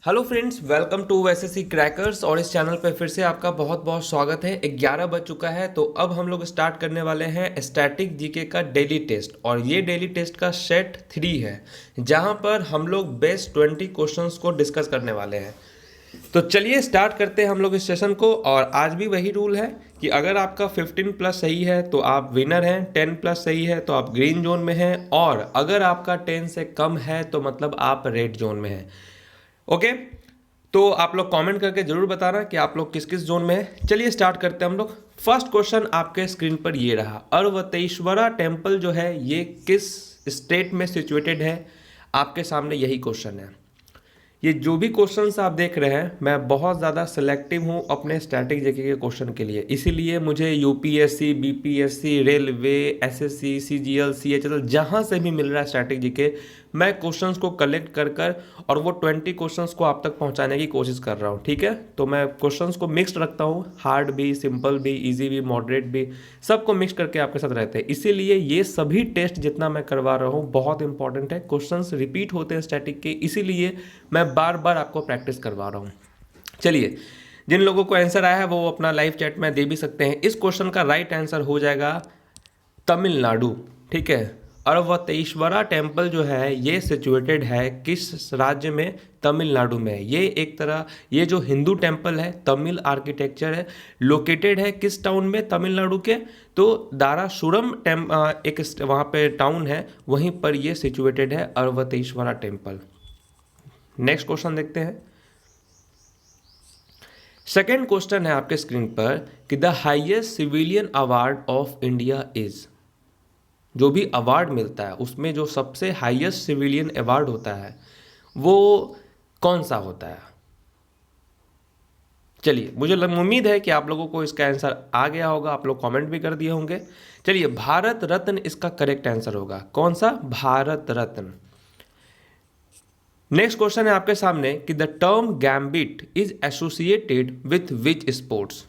Hello friends, welcome to SSC crackers. और इस channel पर फिर से आपका बहुत बहुत स्वागत है। 11 बज चुका है तो अब हम लोग स्टार्ट करने वाले हैं स्टैटिक जीके का डेली टेस्ट। और ये डेली टेस्ट का सेट 3 है, जहां पर हम लोग बेस्ट 20 क्वेश्चंस को डिस्कस करने वाले हैं। तो चलिए स्टार्ट करते हैं हम लोग इस सेशन को। और आज भी वही रूल है कि अगर आपका 15 प्लस सही है तो आप विनर हैं, 10 प्लस सही है तो आप ग्रीन जोन में हैं, और अगर आपका 10 से कम है तो मतलब आप रेड जोन में हैं। ओके, तो आप लोग कमेंट करके जरूर बताना कि आप लोग किस किस जोन में हैं। चलिए स्टार्ट करते हैं हम लोग। फर्स्ट क्वेश्चन आपके स्क्रीन पर ये रहा, अर्वतेश्वरा टेम्पल जो है ये किस स्टेट में सिचुएटेड है। आपके सामने यही क्वेश्चन है। ये जो भी क्वेश्चंस आप देख रहे हैं, मैं बहुत ज़्यादा सिलेक्टिव हूँ अपने स्टैटिक जीके के क्वेश्चन के लिए, इसीलिए मुझे UPSC, BPSC, railway, SSC, CGL, CHL जहाँ से भी मिल रहा है स्टैटिक जीके, मैं क्वेश्चंस को कलेक्ट कर कर और वो 20 क्वेश्चंस को आप तक पहुँचाने की कोशिश कर रहा हूँ। ठीक है, तो मैं क्वेश्चंस को मिक्स्ड रखता हूँ, हार्ड भी, सिंपल भी, ईजी भी, मॉडरेट भी, सबको मिक्स करके आपके साथ रहते हैं। इसीलिए ये सभी टेस्ट जितना मैं करवा रहा हूँ बहुत इंपॉर्टेंट है। क्वेश्चंस रिपीट होते हैं स्टैटिक के, इसीलिए मैं बार बार आपको प्रैक्टिस करवा रहा हूँ। चलिए, जिन लोगों को आंसर आया है वो अपना लाइव चैट में दे भी सकते हैं। इस क्वेश्चन का राइट आंसर हो जाएगा तमिलनाडु। ठीक है, अर्वतेश्वरा टेम्पल जो है ये सिचुएटेड है किस राज्य में? तमिलनाडु में। ये एक तरह, ये जो हिंदू टेम्पल है, तमिल आर्किटेक्चर है, लोकेटेड है किस टाउन में? तमिलनाडु के। तो दारासुरम एक वहाँ पे टाउन है, वहीं पर ये सिचुएटेड है अर्वतेश्वरा टेम्पल। नेक्स्ट क्वेश्चन देखते हैं। सेकेंड क्वेश्चन है आपके स्क्रीन पर कि the highest civilian award of India is. जो भी अवार्ड मिलता है उसमें जो सबसे हाईएस्ट सिविलियन अवार्ड होता है वो कौन सा होता है? चलिए, मुझे उम्मीद है कि आप लोगों को इसका आंसर आ गया होगा, आप लोग कमेंट भी कर दिए होंगे। चलिए, भारत रत्न इसका करेक्ट आंसर होगा। कौन सा? भारत रत्न। नेक्स्ट क्वेश्चन है आपके सामने कि the term gambit is associated with which sports.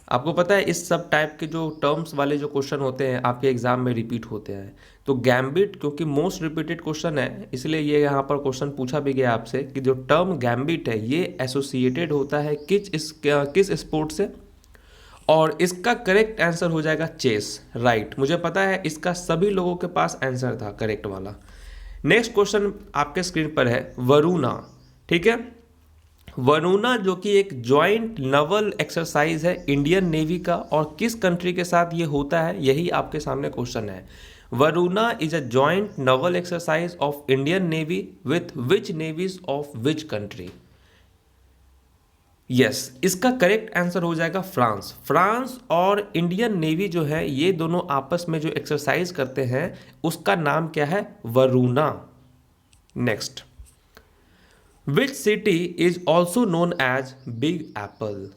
आपको पता है इस सब टाइप के जो टर्म्स वाले जो क्वेश्चन होते हैं आपके एग्जाम में रिपीट होते हैं। तो गैम्बिट क्योंकि मोस्ट रिपीटेड क्वेश्चन है, इसलिए ये यहाँ पर क्वेश्चन पूछा भी गया आपसे कि जो टर्म गैम्बिट है ये एसोसिएटेड होता है किस स्पोर्ट से। और इसका करेक्ट आंसर हो जाएगा चेस। राइट, मुझे पता है इसका सभी लोगों के पास आंसर था करेक्ट वाला। नेक्स्ट क्वेश्चन आपके स्क्रीन पर है वरुणा। ठीक है, वरुणा जो कि एक जॉइंट नवल एक्सरसाइज है इंडियन नेवी का, और किस कंट्री के साथ ये होता है यही आपके सामने क्वेश्चन है। Varuna is a joint naval exercise of Indian navy with which navies of which country? Yes, इसका करेक्ट आंसर हो जाएगा फ्रांस। फ्रांस और इंडियन नेवी जो है ये दोनों आपस में जो एक्सरसाइज करते हैं उसका नाम क्या है? Varuna. Next, which city is also known as Big Apple?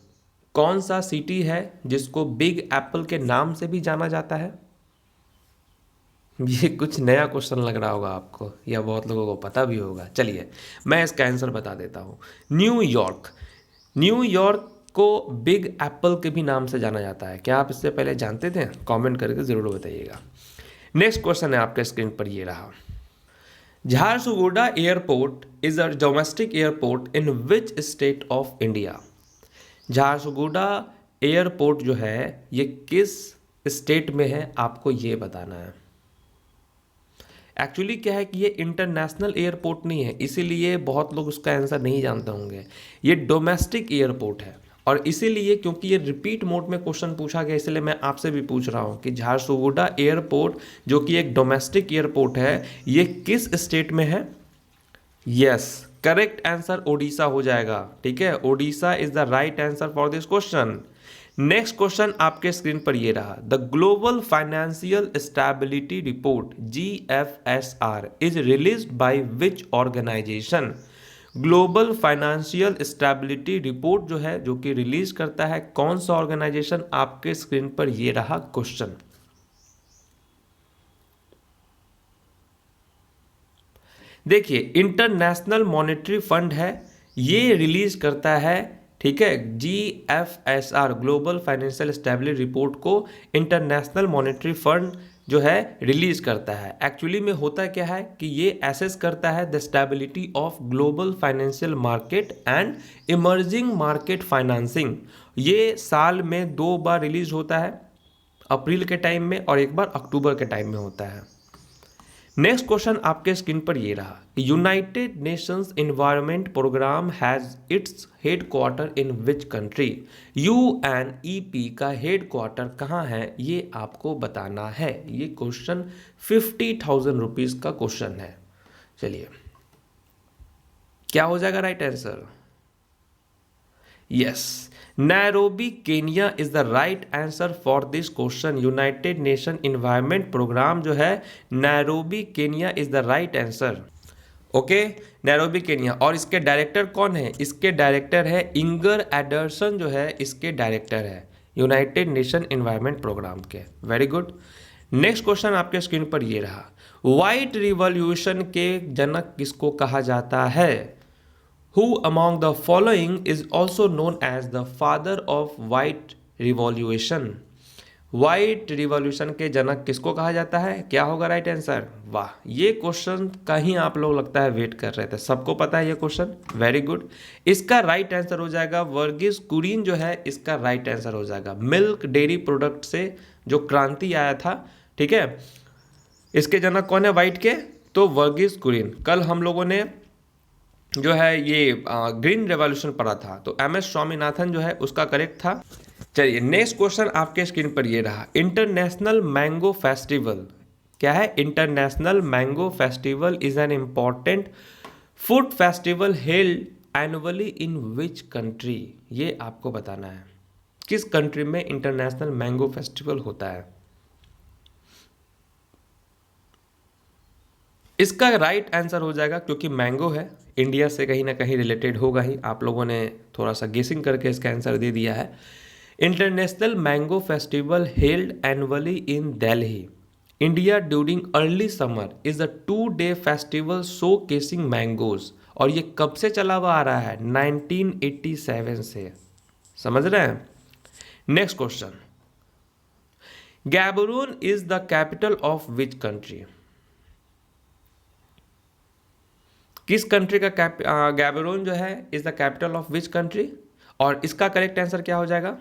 कौन सा सिटी है जिसको बिग एप्पल के नाम से भी जाना जाता है? ये कुछ नया क्वेश्चन लग रहा होगा आपको, या बहुत लोगों को पता भी होगा। चलिए, मैं इसका आंसर बता देता हूँ। न्यूयॉर्क। न्यूयॉर्क को बिग एप्पल के भी नाम से जाना जाता है। क्या आप इससे पहले जानते थे? कमेंट करके ज़रूर बताइएगा। नेक्स्ट क्वेश्चन है आपके स्क्रीन पर ये रहा, Jharsuguda airport is a domestic airport in which state of India? Jharsuguda airport जो है ये किस स्टेट में है, आपको ये बताना है। एक्चुअली क्या है कि ये इंटरनेशनल एयरपोर्ट नहीं है, इसीलिए बहुत लोग उसका आंसर नहीं जानते होंगे। ये डोमेस्टिक एयरपोर्ट है, और इसीलिए क्योंकि ये रिपीट मोड में क्वेश्चन पूछा गया, इसलिए मैं आपसे भी पूछ रहा हूँ कि झारसुगुडा एयरपोर्ट जो कि एक डोमेस्टिक एयरपोर्ट है ये किस स्टेट में है? यस, करेक्ट आंसर ओडिशा हो जाएगा। ठीक है, Odisha is the right answer for this question. Next question आपके स्क्रीन पर ये रहा, the global financial stability report GFSR is released by which organisation? Global financial stability report जो है जो कि रिलीज करता है कौन सा ऑर्गेनाइजेशन? आपके स्क्रीन पर ये रहा क्वेश्चन। देखिए, इंटरनेशनल मॉनेटरी फंड है, ये रिलीज करता है। ठीक है, GFSR global financial stability report को इंटरनेशनल मॉनेटरी फंड जो है रिलीज करता है। एक्चुअली में होता क्या है कि ये एसेस करता है the stability of global financial market and emerging market financing. ये साल में 2 बार रिलीज होता है, अप्रैल के टाइम में और एक बार अक्टूबर के टाइम में होता है। नेक्स्ट क्वेश्चन आपके स्क्रीन पर ये रहा, United Nations Environment Programme has its headquarter in which country. UNEP का हेडक्वार्टर कहाँ है ये आपको बताना है। ये क्वेश्चन 50,000 रुपीज का क्वेश्चन है। चलिए क्या हो जाएगा right answer? Yes, Nairobi Kenya is the right answer for this question. United Nation Environment Programme जो है Nairobi Kenya is the right answer. Okay, Nairobi Kenya. और इसके डायरेक्टर कौन है? इसके डायरेक्टर है इंगर एडरसन, जो है इसके डायरेक्टर है यूनाइटेड नेशन इन्वायरमेंट प्रोग्राम के। Very good. नेक्स्ट क्वेश्चन आपके स्क्रीन पर ये रहा, व्हाइट रिवॉल्यूशन के जनक किसको कहा जाता है? Who among the following is also known as the father of white revolution? White revolution के जनक किसको कहा जाता है? क्या होगा राइट आंसर? वाह, ये क्वेश्चन कहीं आप लोग लगता है वेट कर रहे थे, सबको पता है ये क्वेश्चन। Very good. इसका राइट आंसर हो जाएगा वर्गीस कुरियन, जो है इसका राइट आंसर हो जाएगा। मिल्क डेयरी प्रोडक्ट से जो क्रांति आया था, ठीक है, इसके जनक कौन है व्हाइट के? तो वर्गीस कुरियन। कल हम लोगों ने जो है ये ग्रीन रेवोल्यूशन पढ़ा था, तो MS स्वामीनाथन जो है उसका करेक्ट था। चलिए नेक्स्ट क्वेश्चन आपके स्क्रीन पर ये रहा, इंटरनेशनल मैंगो फेस्टिवल क्या है? International mango festival is an important food festival held annually in which country. ये आपको बताना है, किस कंट्री में इंटरनेशनल मैंगो फेस्टिवल होता है। इसका राइट आंसर हो जाएगा, क्योंकि मैंगो है, इंडिया से कहीं ना कहीं रिलेटेड होगा ही। आप लोगों ने थोड़ा सा गेसिंग करके इसका आंसर दे दिया है। International mango festival held annually in Delhi India during early summer is a 2-day festival show casing mangoes. और ये कब से चला हुआ आ रहा है? 1987 से। समझ रहे हैं? Next question, Gaborone is the capital of which country? किस कंट्री का गैबरून जो है is the capital of which country? और इसका करेक्ट आंसर क्या हो जाएगा?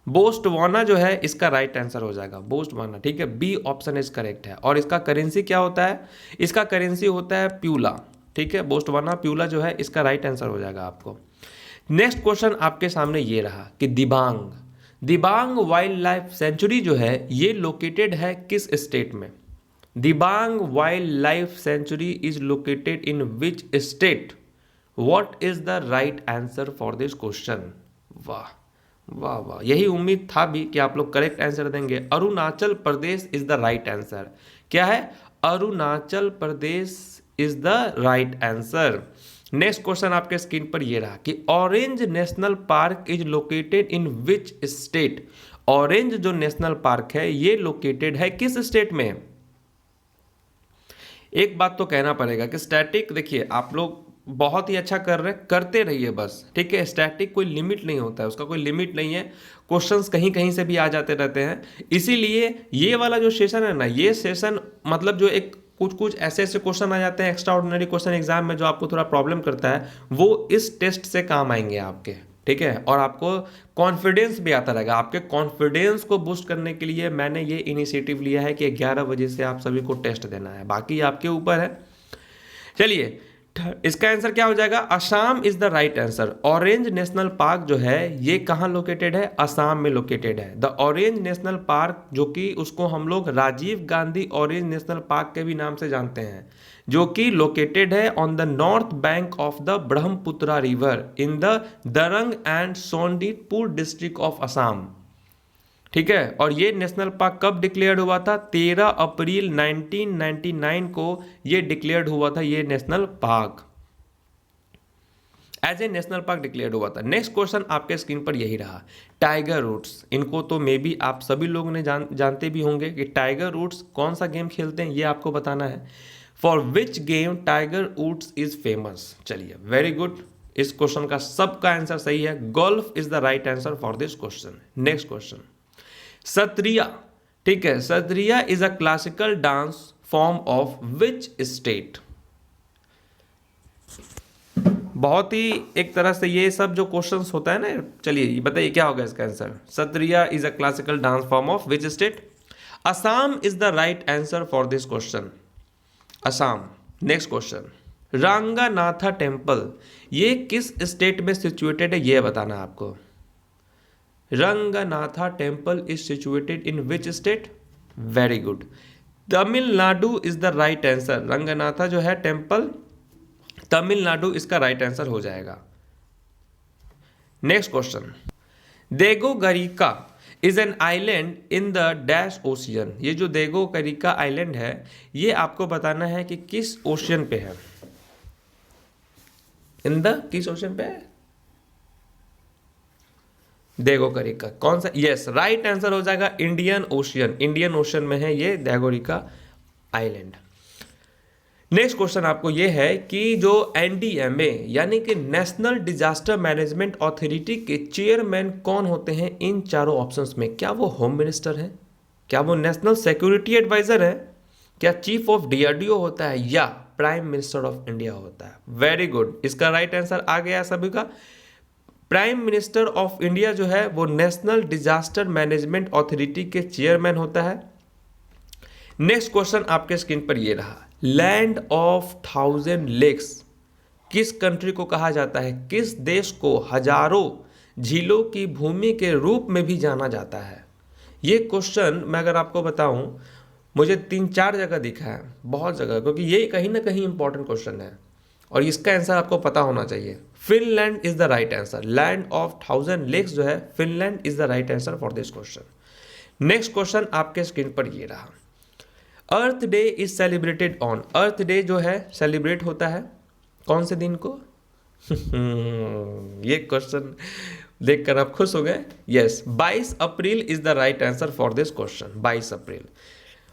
बोस्टवाना जो है इसका राइट आंसर हो जाएगा, बोस्टवाना। ठीक है, बी ऑप्शन इज करेक्ट है। और इसका करेंसी क्या होता है? इसका करेंसी होता है प्यूला। ठीक है, बोस्टवाना प्यूला जो है इसका राइट आंसर हो जाएगा आपको। नेक्स्ट क्वेश्चन आपके सामने ये रहा कि दिबांग वाइल्ड लाइफ सेंचुरी जो है ये लोकेटेड है किस स्टेट में? Dibang wild life sanctuary is located in which state? What is the right answer for this question? वाह वाह वाह, यही उम्मीद था भी कि आप लोग करेक्ट आंसर देंगे। Arunachal Pradesh is the right answer. क्या है? Arunachal Pradesh is the right answer. Next question आपके स्क्रीन पर ये रहा कि Orang national park is located in which state? Orang जो नेशनल पार्क है ये लोकेटेड है किस स्टेट में? एक बात तो कहना पड़ेगा कि स्टैटिक, देखिए आप लोग बहुत ही अच्छा कर रहे हैं, करते रहिए बस। ठीक है, स्टैटिक कोई लिमिट नहीं होता है, उसका कोई लिमिट नहीं है। क्वेश्चंस कहीं कहीं से भी आ जाते रहते हैं, इसीलिए ये वाला जो सेशन है ना, ये सेशन मतलब जो एक कुछ ऐसे क्वेश्चन आ जाते हैं एक्स्ट्रा ऑर्डिनरी क्वेश्चन एग्जाम में जो आपको थोड़ा प्रॉब्लम करता है, वो इस टेस्ट से काम आएंगे आपके। ठीक है, और आपको कॉन्फिडेंस भी आता रहेगा। आपके कॉन्फिडेंस को बूस्ट करने के लिए मैंने ये इनिशिएटिव लिया है कि 11 बजे से आप सभी को टेस्ट देना है, बाकी आपके ऊपर है। चलिए, इसका आंसर क्या हो जाएगा? Assam is the right answer. Orange national park जो है ये कहाँ लोकेटेड है? असम में लोकेटेड है। द ऑरेंज नेशनल पार्क, जो कि उसको हम लोग राजीव गांधी ऑरेंज नेशनल पार्क के भी नाम से जानते हैं, जो कि लोकेटेड है on the north bank of the Brahmaputra river in the Darrang and Sonitpur district of Assam. ठीक है, और ये नेशनल पार्क कब डिक्लेयर्ड हुआ था? 13 अप्रैल 1999 को ये डिक्लेयर्ड हुआ था। ये national park as a national park declared हुआ था। नेक्स्ट क्वेश्चन आपके स्क्रीन पर यही रहा, टाइगर रूट्स। इनको तो मे बी आप सभी लोग ने जानते भी होंगे कि टाइगर रूट्स कौन सा गेम खेलते हैं, ये आपको बताना है। For which game Tiger Woods is famous? चलिए, वेरी गुड, इस क्वेश्चन का सबका आंसर सही है। Golf is the right answer for this question. Next question, Sattriya ठीक है, Sattriya is a classical dance form of which state. बहुत ही एक तरह से ये सब जो क्वेश्चंस होता है ना, चलिए बताइए क्या होगा इसका answer. Sattriya is a classical dance form of which state. Assam is the right answer for this question, Assam. Next question, Ranganatha temple ये किस स्टेट में सिचुएटेड है, ये बताना आपको। Ranganatha temple is situated in which state. Very good, Tamil Nadu is the right answer. Ranganatha जो है temple Tamil Nadu इसका राइट आंसर हो जाएगा। Next question, Diego Garcia is an island in the dash ocean. ये जो देगोगरिका आइलैंड है ये आपको बताना है कि किस ओशियन पे है। इन द किस ओशियन पे है देगोगरिका, कौन सा। यस, राइट आंसर हो जाएगा इंडियन ओशियन। इंडियन ओशियन में है ये देगोगरिका आइलैंड। नेक्स्ट क्वेश्चन आपको ये है कि जो एनडीएमए यानी कि नेशनल डिजास्टर मैनेजमेंट अथॉरिटी के चेयरमैन कौन होते हैं इन चारों ऑप्शंस में। क्या वो होम मिनिस्टर है, क्या वो नेशनल सिक्योरिटी एडवाइजर है, क्या चीफ ऑफ डीआरडीओ होता है, या प्राइम मिनिस्टर ऑफ इंडिया होता है। वेरी गुड, इसका राइट आंसर आ गया सभी का। प्राइम मिनिस्टर ऑफ इंडिया जो है वो नेशनल डिजास्टर मैनेजमेंट अथॉरिटी के चेयरमैन होता है। नेक्स्ट क्वेश्चन आपके स्क्रीन पर ये रहा, लैंड ऑफ 1000 लेक्स किस कंट्री को कहा जाता है, किस देश को हजारों झीलों की भूमि के रूप में भी जाना जाता है। ये क्वेश्चन मैं अगर आपको बताऊं मुझे 3-4 जगह दिखा है, बहुत जगह, क्योंकि ये कहीं ना कहीं इंपॉर्टेंट क्वेश्चन है और इसका आंसर आपको पता होना चाहिए। Finland is the right answer. Land of 1000 lakes जो है Finland is the right answer for this question. Next question आपके स्क्रीन पर ये रहा, Earth Day is celebrated on. Earth Day जो है सेलिब्रेट होता है कौन से दिन को। ये क्वेश्चन देखकर आप खुश हो गए। Yes, 22 April is the right answer for this question, 22 April.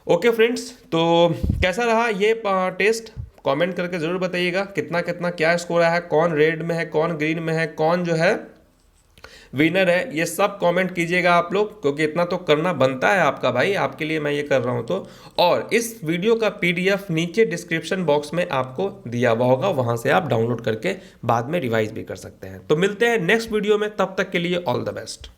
Okay friends, तो कैसा रहा ये टेस्ट, कमेंट करके जरूर बताइएगा कितना कितना क्या स्कोर आया है, कौन रेड में है, कौन ग्रीन में है, कौन जो है विनर है, ये सब कमेंट कीजिएगा आप लोग, क्योंकि इतना तो करना बनता है आपका भाई, आपके लिए मैं ये कर रहा हूं तो। और इस वीडियो का पीडीएफ नीचे डिस्क्रिप्शन बॉक्स में आपको दिया हुआ होगा, वहां से आप डाउनलोड करके बाद में रिवाइज भी कर सकते हैं। तो मिलते हैं नेक्स्ट वीडियो में, तब तक के लिए ऑल द बेस्ट।